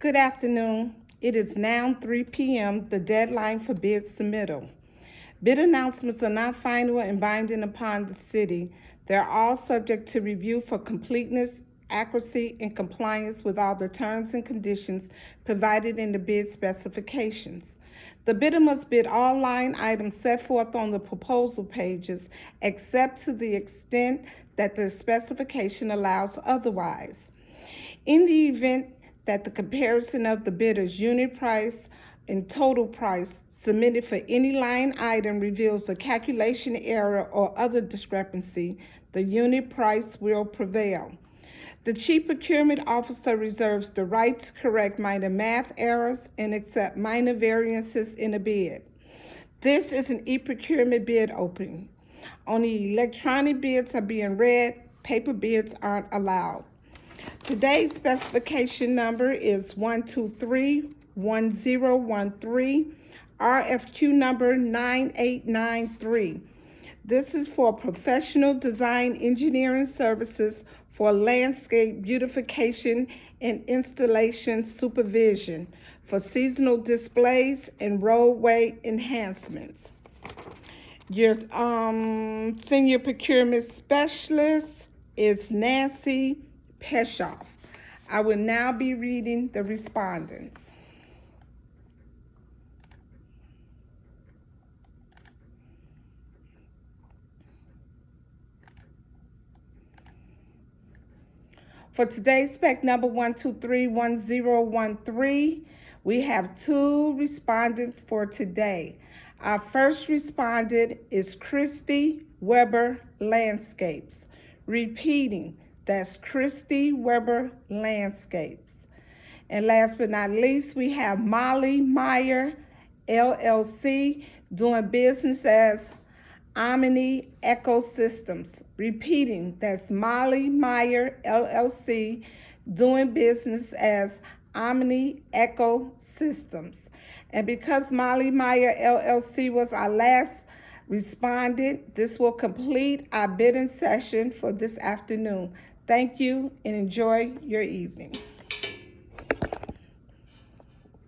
Good afternoon. It is now 3 p.m., the deadline for bid submittal. Bid announcements are not final and binding upon the city. They're all subject to review for completeness, accuracy, and compliance with all the terms and conditions provided in the bid specifications. The bidder must bid all line items set forth on the proposal pages, except to the extent that the specification allows otherwise. In the event that the comparison of the bidder's unit price and total price submitted for any line item reveals a calculation error or other discrepancy, the unit price will prevail. The Chief Procurement Officer reserves the right to correct minor math errors and accept minor variances in a bid. This is an e-procurement bid opening. Only electronic bids are being read. Paper bids aren't allowed. Today's specification number is 1231013, RFQ number 9893. This is for professional design engineering services for landscape beautification and installation supervision for seasonal displays and roadway enhancements. Your senior procurement specialist is Nancy Peshoff. I will now be reading the respondents. For today's spec number 1231013, we have 2 respondents for today. Our first respondent is Christy Weber Landscapes. Repeating, that's Christy Weber Landscapes. And last but not least, we have Molly Meyer, LLC, doing business as Omni Ecosystems. Repeating, that's Molly Meyer, LLC, doing business as Omni Ecosystems. And because Molly Meyer, LLC was our last respondent, this will complete our bidding session for this afternoon. Thank you and enjoy your evening.